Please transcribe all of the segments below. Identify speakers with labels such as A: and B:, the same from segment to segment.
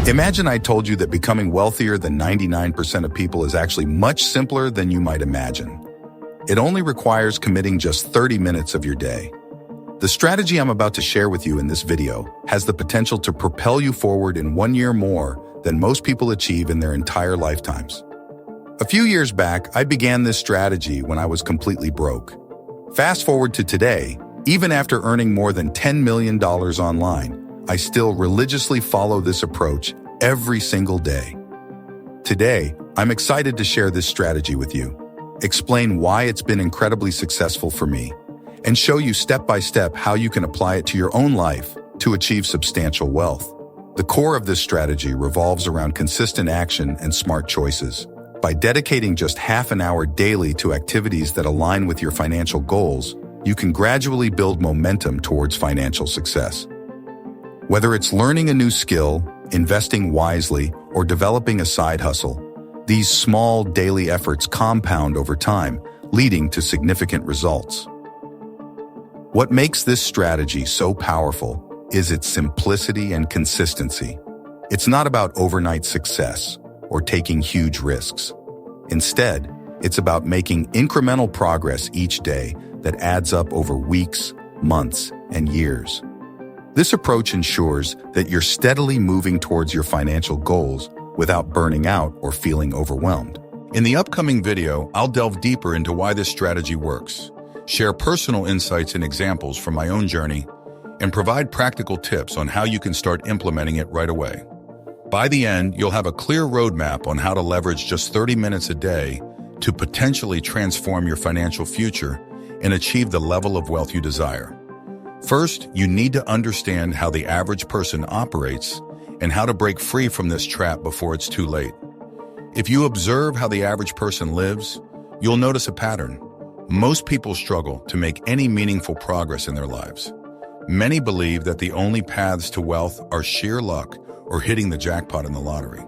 A: Imagine I told you that becoming wealthier than 99% of people is actually much simpler than you might imagine. It only requires committing just 30 minutes of your day. The strategy I'm about to share with you in this video has the potential to propel you forward in 1 year more than most people achieve in their entire lifetimes. A few years back, I began this strategy when I was completely broke. Fast forward to today, even after earning more than $10 million online, I still religiously follow this approach every single day. Today, I'm excited to share this strategy with you, explain why it's been incredibly successful for me, and show you step by step how you can apply it to your own life to achieve substantial wealth. The core of this strategy revolves around consistent action and smart choices. By dedicating just half an hour daily to activities that align with your financial goals, you can gradually build momentum towards financial success. Whether it's learning a new skill, investing wisely, or developing a side hustle, these small daily efforts compound over time, leading to significant results. What makes this strategy so powerful is its simplicity and consistency. It's not about overnight success or taking huge risks. Instead, it's about making incremental progress each day that adds up over weeks, months, and years. This approach ensures that you're steadily moving towards your financial goals without burning out or feeling overwhelmed. In the upcoming video, I'll delve deeper into why this strategy works, share personal insights and examples from my own journey, and provide practical tips on how you can start implementing it right away. By the end, you'll have a clear roadmap on how to leverage just 30 minutes a day to potentially transform your financial future and achieve the level of wealth you desire. First, you need to understand how the average person operates and how to break free from this trap before it's too late. If you observe how the average person lives, you'll notice a pattern. Most people struggle to make any meaningful progress in their lives. Many believe that the only paths to wealth are sheer luck or hitting the jackpot in the lottery.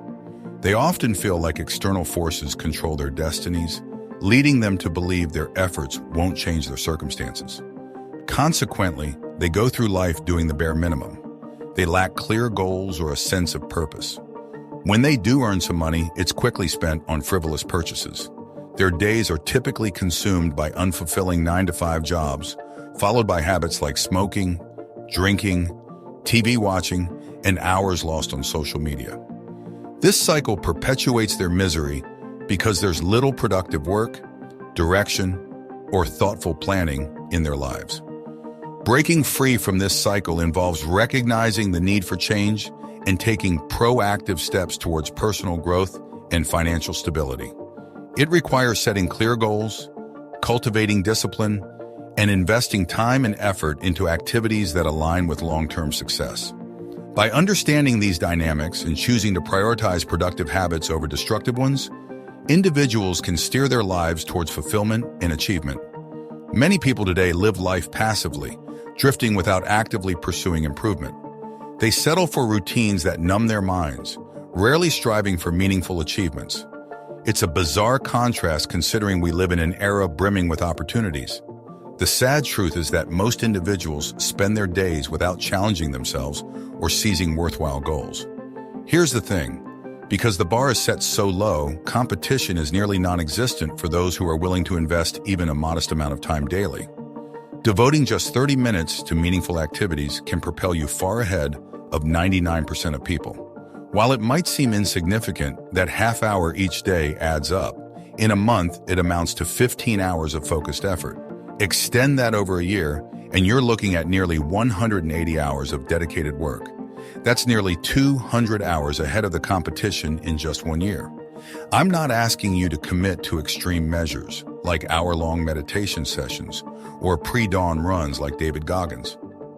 A: They often feel like external forces control their destinies, leading them to believe their efforts won't change their circumstances. Consequently, they go through life doing the bare minimum. They lack clear goals or a sense of purpose. When they do earn some money, it's quickly spent on frivolous purchases. Their days are typically consumed by unfulfilling 9-to-5 jobs, followed by habits like smoking, drinking, TV watching, and hours lost on social media. This cycle perpetuates their misery because there's little productive work, direction, or thoughtful planning in their lives. Breaking free from this cycle involves recognizing the need for change and taking proactive steps towards personal growth and financial stability. It requires setting clear goals, cultivating discipline, and investing time and effort into activities that align with long-term success. By understanding these dynamics and choosing to prioritize productive habits over destructive ones, individuals can steer their lives towards fulfillment and achievement. Many people today live life passively, drifting without actively pursuing improvement. They settle for routines that numb their minds, rarely striving for meaningful achievements. It's a bizarre contrast considering we live in an era brimming with opportunities. The sad truth is that most individuals spend their days without challenging themselves or seizing worthwhile goals. Here's the thing. Because the bar is set so low, competition is nearly non-existent for those who are willing to invest even a modest amount of time daily. Devoting just 30 minutes to meaningful activities can propel you far ahead of 99% of people. While it might seem insignificant, that half hour each day adds up. In a month, it amounts to 15 hours of focused effort. Extend that over a year, and you're looking at nearly 180 hours of dedicated work. That's nearly 200 hours ahead of the competition in just 1 year. I'm not asking you to commit to extreme measures, like hour-long meditation sessions or pre-dawn runs like David Goggins.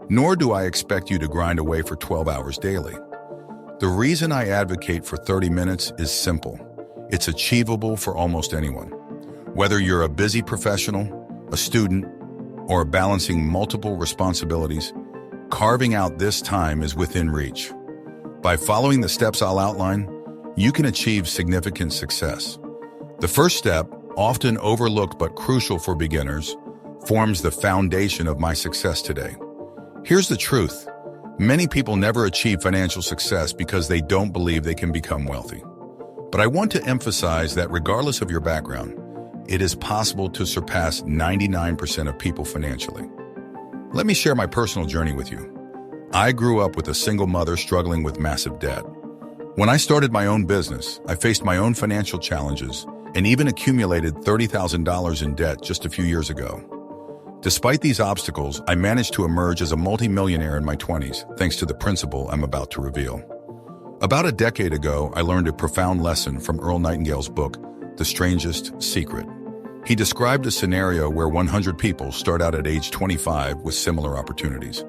A: Nor do I expect you to grind away for 12 hours daily. The reason I advocate for 30 minutes is simple. It's achievable for almost anyone. Whether you're a busy professional, a student, or balancing multiple responsibilities, carving out this time is within reach. By following the steps I'll outline, you can achieve significant success. The first step, often overlooked but crucial for beginners, forms the foundation of my success today. Here's the truth. Many people never achieve financial success because they don't believe they can become wealthy. But I want to emphasize that regardless of your background, it is possible to surpass 99% of people financially. Let me share my personal journey with you. I grew up with a single mother struggling with massive debt. When I started my own business, I faced my own financial challenges and even accumulated $30,000 in debt just a few years ago. Despite these obstacles, I managed to emerge as a multimillionaire in my 20s, thanks to the principle I'm about to reveal. About a decade ago, I learned a profound lesson from Earl Nightingale's book, The Strangest Secret. He described a scenario where 100 people start out at age 25 with similar opportunities.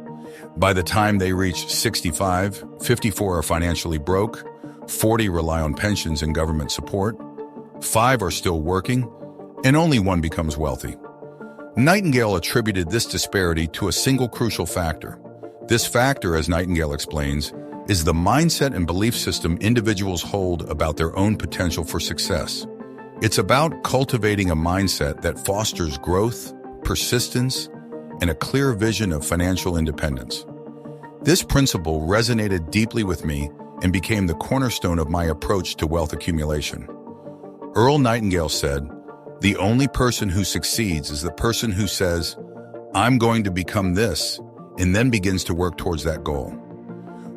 A: By the time they reach 65, 54 are financially broke, 40 rely on pensions and government support, 5 are still working, and only 1 becomes wealthy. Nightingale attributed this disparity to a single crucial factor. This factor, as Nightingale explains, is the mindset and belief system individuals hold about their own potential for success. It's about cultivating a mindset that fosters growth, persistence, and a clear vision of financial independence. This principle resonated deeply with me and became the cornerstone of my approach to wealth accumulation. Earl Nightingale said, "The only person who succeeds is the person who says, 'I'm going to become this,' and then begins to work towards that goal."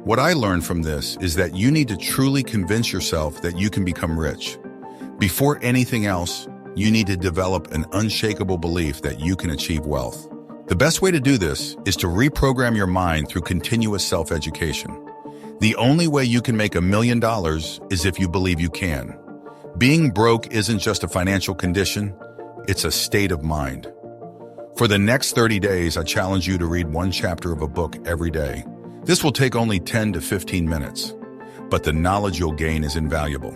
A: What I learned from this is that you need to truly convince yourself that you can become rich. Before anything else, you need to develop an unshakable belief that you can achieve wealth. The best way to do this is to reprogram your mind through continuous self-education. The only way you can make $1 million is if you believe you can. Being broke isn't just a financial condition, it's a state of mind. For the next 30 days, I challenge you to read 1 chapter of a book every day. This will take only 10 to 15 minutes, but the knowledge you'll gain is invaluable.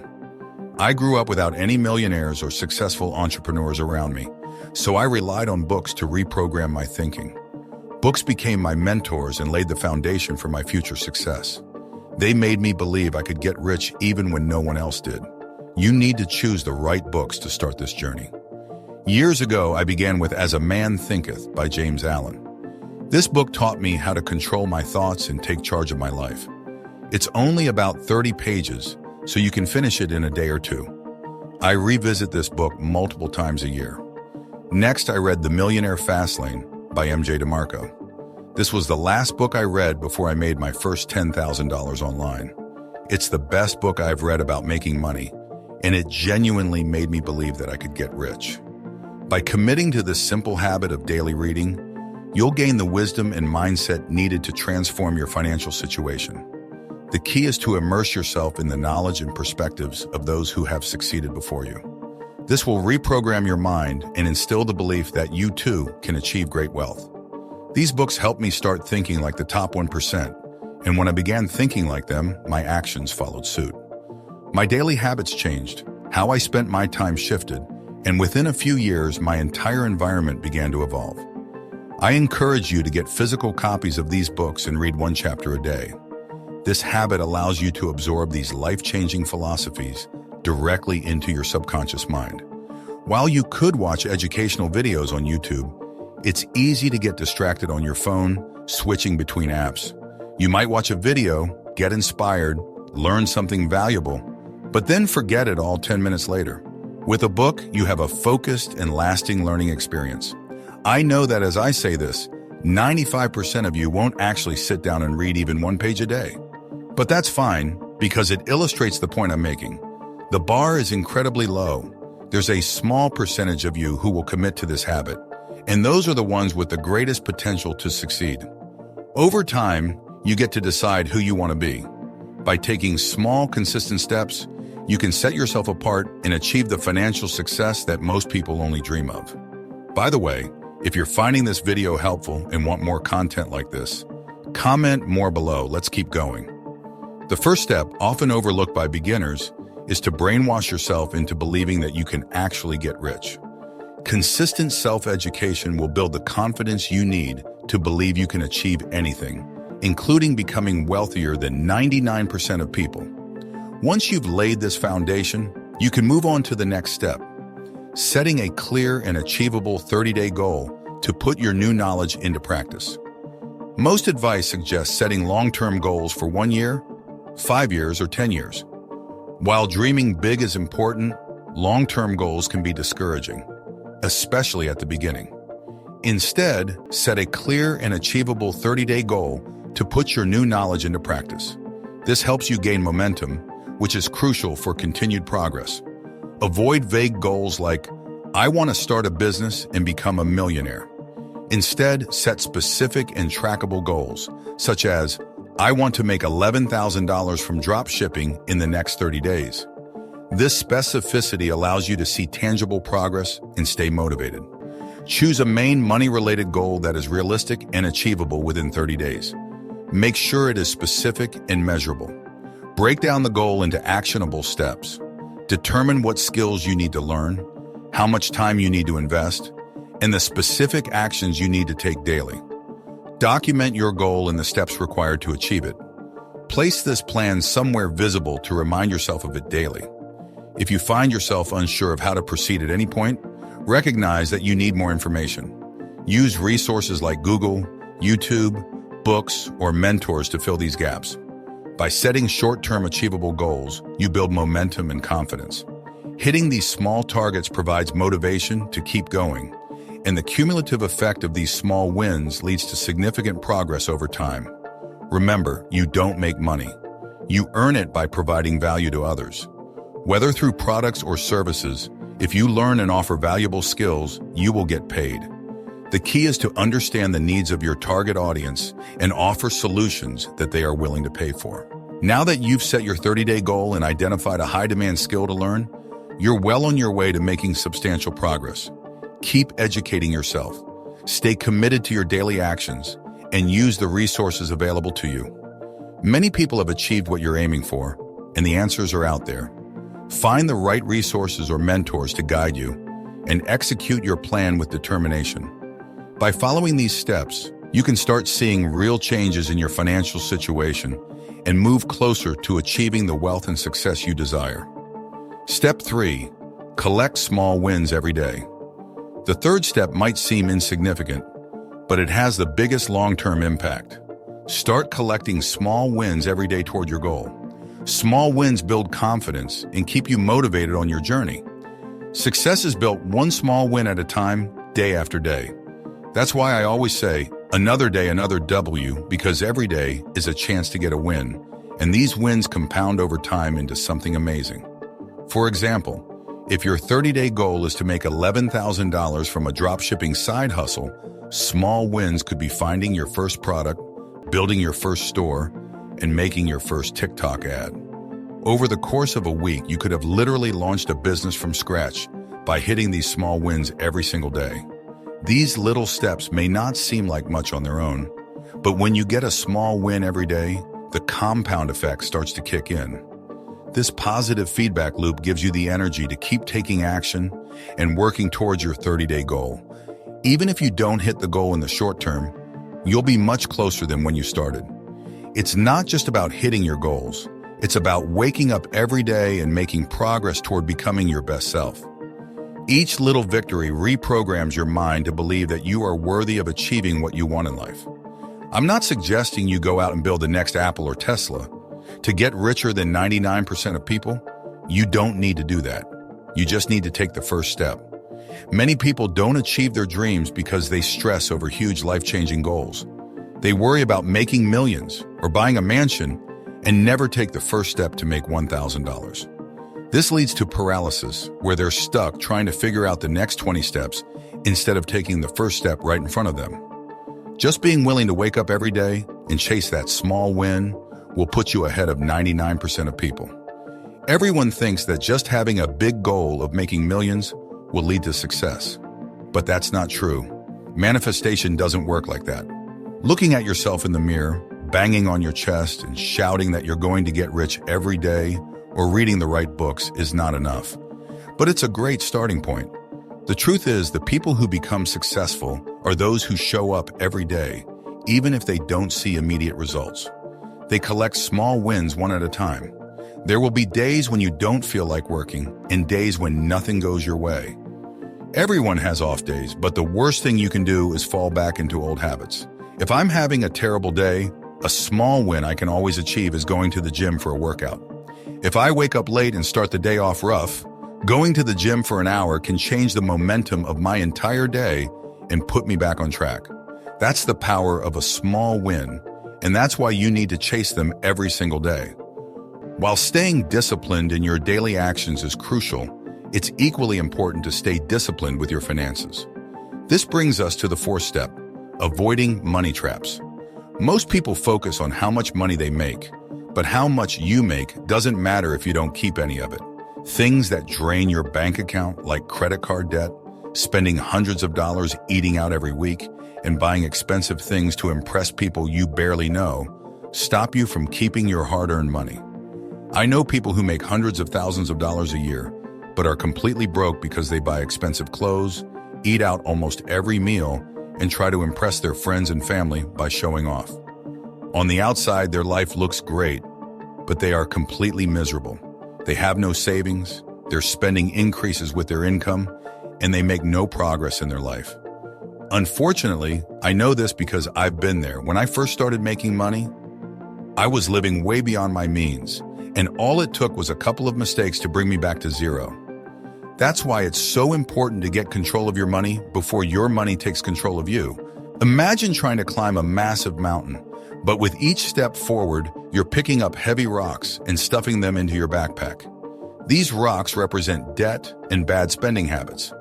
A: I grew up without any millionaires or successful entrepreneurs around me, so I relied on books to reprogram my thinking. Books became my mentors and laid the foundation for my future success. They made me believe I could get rich even when no one else did. You need to choose the right books to start this journey. Years ago, I began with As a Man Thinketh by James Allen. This book taught me how to control my thoughts and take charge of my life. It's only about 30 pages, so you can finish it in a day or 2. I revisit this book multiple times a year. Next, I read The Millionaire Fastlane by MJ DeMarco. This was the last book I read before I made my first $10,000 online. It's the best book I've read about making money, and it genuinely made me believe that I could get rich. By committing to this simple habit of daily reading, you'll gain the wisdom and mindset needed to transform your financial situation. The key is to immerse yourself in the knowledge and perspectives of those who have succeeded before you. This will reprogram your mind and instill the belief that you too can achieve great wealth. These books helped me start thinking like the top 1%, and when I began thinking like them, my actions followed suit. My daily habits changed, how I spent my time shifted, and within a few years, my entire environment began to evolve. I encourage you to get physical copies of these books and read 1 chapter a day. This habit allows you to absorb these life-changing philosophies directly into your subconscious mind. While you could watch educational videos on YouTube, it's easy to get distracted on your phone, switching between apps. You might watch a video, get inspired, learn something valuable, but then forget it all 10 minutes later. With a book, you have a focused and lasting learning experience. I know that as I say this, 95% of you won't actually sit down and read even 1 page a day. But that's fine, because it illustrates the point I'm making. The bar is incredibly low. There's a small percentage of you who will commit to this habit, and those are the ones with the greatest potential to succeed. Over time, you get to decide who you want to be. By taking small, consistent steps, you can set yourself apart and achieve the financial success that most people only dream of. By the way, if you're finding this video helpful and want more content like this, comment more below. Let's keep going. The first step, often overlooked by beginners, is to brainwash yourself into believing that you can actually get rich. Consistent self-education will build the confidence you need to believe you can achieve anything, including becoming wealthier than 99% of people. Once you've laid this foundation, you can move on to the next step, setting a clear and achievable 30-day goal to put your new knowledge into practice. Most advice suggests setting long-term goals for 1 year, 5 years, or 10 years. While dreaming big is important, long-term goals can be discouraging, especially at the beginning. Instead, set a clear and achievable 30-day goal to put your new knowledge into practice. This helps you gain momentum, which is crucial for continued progress. Avoid vague goals like, "I want to start a business and become a millionaire." Instead, set specific and trackable goals, such as, "I want to make $11,000 from drop shipping in the next 30 days. This specificity allows you to see tangible progress and stay motivated. Choose a main money-related goal that is realistic and achievable within 30 days. Make sure it is specific and measurable. Break down the goal into actionable steps. Determine what skills you need to learn, how much time you need to invest, and the specific actions you need to take daily. Document your goal and the steps required to achieve it. Place this plan somewhere visible to remind yourself of it daily. If you find yourself unsure of how to proceed at any point, recognize that you need more information. Use resources like Google, YouTube, books, or mentors to fill these gaps. By setting short-term achievable goals, you build momentum and confidence. Hitting these small targets provides motivation to keep going, and the cumulative effect of these small wins leads to significant progress over time. Remember, you don't make money. You earn it by providing value to others. Whether through products or services, if you learn and offer valuable skills, you will get paid. The key is to understand the needs of your target audience and offer solutions that they are willing to pay for. Now that you've set your 30-day goal and identified a high-demand skill to learn, you're well on your way to making substantial progress. Keep educating yourself, stay committed to your daily actions, and use the resources available to you. Many people have achieved what you're aiming for, and the answers are out there. Find the right resources or mentors to guide you, and execute your plan with determination. By following these steps, you can start seeing real changes in your financial situation and move closer to achieving the wealth and success you desire. Step 3. Collect small wins every day. The third step might seem insignificant, but it has the biggest long-term impact. Start collecting small wins every day toward your goal. Small wins build confidence and keep you motivated on your journey. Success is built one small win at a time, day after day. That's why I always say, another day, another W, because every day is a chance to get a win, and these wins compound over time into something amazing. For example, if your 30-day goal is to make $11,000 from a dropshipping side hustle, small wins could be finding your first product, building your first store, and making your first TikTok ad. Over the course of a week, you could have literally launched a business from scratch by hitting these small wins every single day. These little steps may not seem like much on their own, but when you get a small win every day, the compound effect starts to kick in. This positive feedback loop gives you the energy to keep taking action and working towards your 30-day goal. Even if you don't hit the goal in the short term, you'll be much closer than when you started. It's not just about hitting your goals. It's about waking up every day and making progress toward becoming your best self. Each little victory reprograms your mind to believe that you are worthy of achieving what you want in life. I'm not suggesting you go out and build the next Apple or Tesla. To get richer than 99% of people, you don't need to do that. You just need to take the first step. Many people don't achieve their dreams because they stress over huge life-changing goals. They worry about making millions or buying a mansion and never take the first step to make $1,000. This leads to paralysis, where they're stuck trying to figure out the next 20 steps instead of taking the first step right in front of them. Just being willing to wake up every day and chase that small win will put you ahead of 99% of people. Everyone thinks that just having a big goal of making millions will lead to success. But that's not true. Manifestation doesn't work like that. Looking at yourself in the mirror, banging on your chest, and shouting that you're going to get rich every day or reading the right books is not enough. But it's a great starting point. The truth is, the people who become successful are those who show up every day, even if they don't see immediate results. They collect small wins one at a time. There will be days when you don't feel like working and days when nothing goes your way. Everyone has off days, but the worst thing you can do is fall back into old habits. If I'm having a terrible day, a small win I can always achieve is going to the gym for a workout. If I wake up late and start the day off rough, going to the gym for an hour can change the momentum of my entire day and put me back on track. That's the power of a small win, and that's why you need to chase them every single day. While staying disciplined in your daily actions is crucial, it's equally important to stay disciplined with your finances. This brings us to the fourth step, avoiding money traps. Most people focus on how much money they make, but how much you make doesn't matter if you don't keep any of it. Things that drain your bank account, like credit card debt, spending hundreds of dollars eating out every week, and buying expensive things to impress people you barely know, stop you from keeping your hard-earned money. I know people who make hundreds of thousands of dollars a year, but are completely broke because they buy expensive clothes, eat out almost every meal, and try to impress their friends and family by showing off. On the outside, their life looks great, but they are completely miserable. They have no savings, their spending increases with their income, and they make no progress in their life. Unfortunately, I know this because I've been there. When I first started making money, I was living way beyond my means, and all it took was a couple of mistakes to bring me back to zero. That's why it's so important to get control of your money before your money takes control of you. Imagine trying to climb a massive mountain, but with each step forward, you're picking up heavy rocks and stuffing them into your backpack. These rocks represent debt and bad spending habits.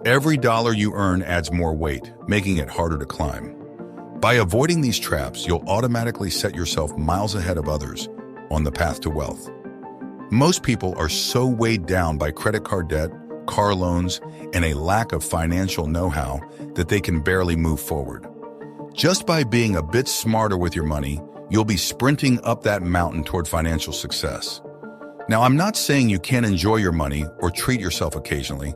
A: Every dollar you earn adds more weight, making it harder to climb. By avoiding these traps, you'll automatically set yourself miles ahead of others on the path to wealth. Most people are so weighed down by credit card debt, car loans, and a lack of financial know-how that they can barely move forward. Just by being a bit smarter with your money, you'll be sprinting up that mountain toward financial success. Now, I'm not saying you can't enjoy your money or treat yourself occasionally.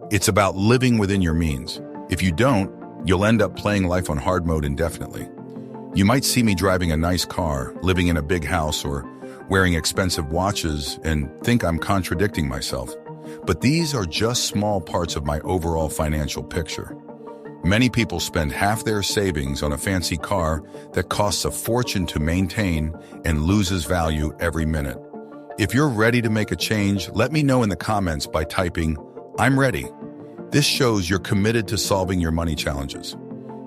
A: It's about living within your means. If you don't, you'll end up playing life on hard mode indefinitely. You might see me driving a nice car, living in a big house, or wearing expensive watches and think I'm contradicting myself. But these are just small parts of my overall financial picture. Many people spend half their savings on a fancy car that costs a fortune to maintain and loses value every minute. If you're ready to make a change, let me know in the comments by typing, "I'm ready." This shows you're committed to solving your money challenges.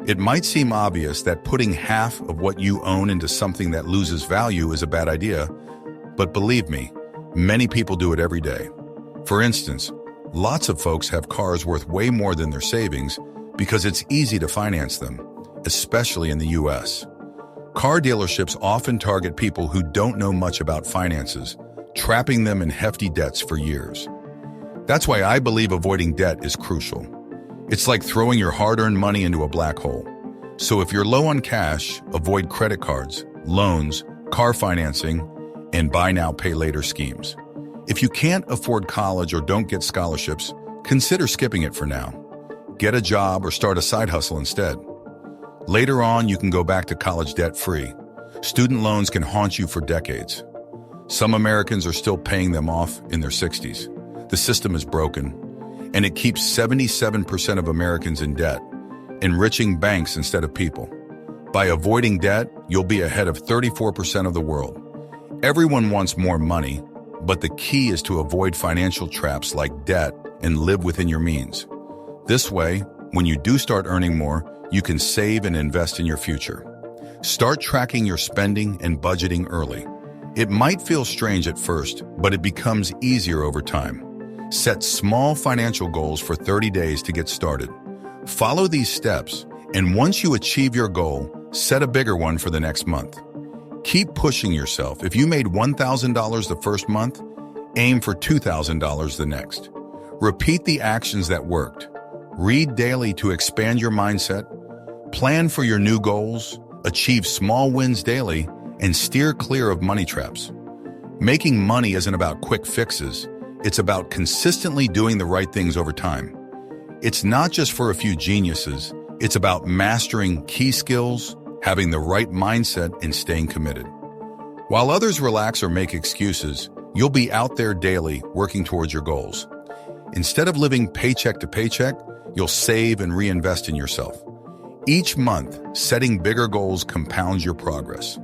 A: It might seem obvious that putting half of what you own into something that loses value is a bad idea, but believe me, many people do it every day. For instance, lots of folks have cars worth way more than their savings because it's easy to finance them, especially in the US. Car dealerships often target people who don't know much about finances, trapping them in hefty debts for years. That's why I believe avoiding debt is crucial. It's like throwing your hard-earned money into a black hole. So if you're low on cash, avoid credit cards, loans, car financing, and buy now, pay later schemes. If you can't afford college or don't get scholarships, consider skipping it for now. Get a job or start a side hustle instead. Later on, you can go back to college debt-free. Student loans can haunt you for decades. Some Americans are still paying them off in their 60s. The system is broken, and it keeps 77% of Americans in debt, enriching banks instead of people. By avoiding debt, you'll be ahead of 34% of the world. Everyone wants more money, but the key is to avoid financial traps like debt and live within your means. This way, when you do start earning more, you can save and invest in your future. Start tracking your spending and budgeting early. It might feel strange at first, but it becomes easier over time. Set small financial goals for 30 days to get started. Follow these steps, and once you achieve your goal, set a bigger one for the next month. Keep pushing yourself. If you made $1,000 the first month, aim for $2,000 the next. Repeat the actions that worked. Read daily to expand your mindset. Plan for your new goals. Achieve small wins daily, and steer clear of money traps. Making money isn't about quick fixes. It's about consistently doing the right things over time. It's not just for a few geniuses. It's about mastering key skills, having the right mindset, and staying committed. While others relax or make excuses, you'll be out there daily working towards your goals. Instead of living paycheck to paycheck, you'll save and reinvest in yourself. Each month, setting bigger goals compounds your progress.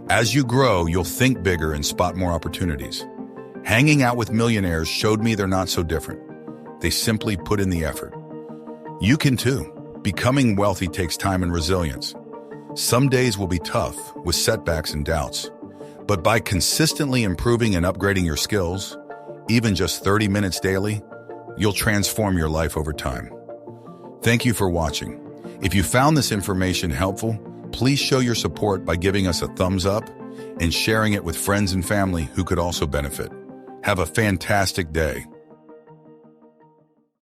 A: As you grow, you'll think bigger and spot more opportunities. Hanging out with millionaires showed me they're not so different. They simply put in the effort. You can too. Becoming wealthy takes time and resilience. Some days will be tough, with setbacks and doubts. But by consistently improving and upgrading your skills, even just 30 minutes daily, you'll transform your life over time. Thank you for watching. If you found this information helpful, please show your support by giving us a thumbs up and sharing it with friends and family who could also benefit. Have a fantastic day.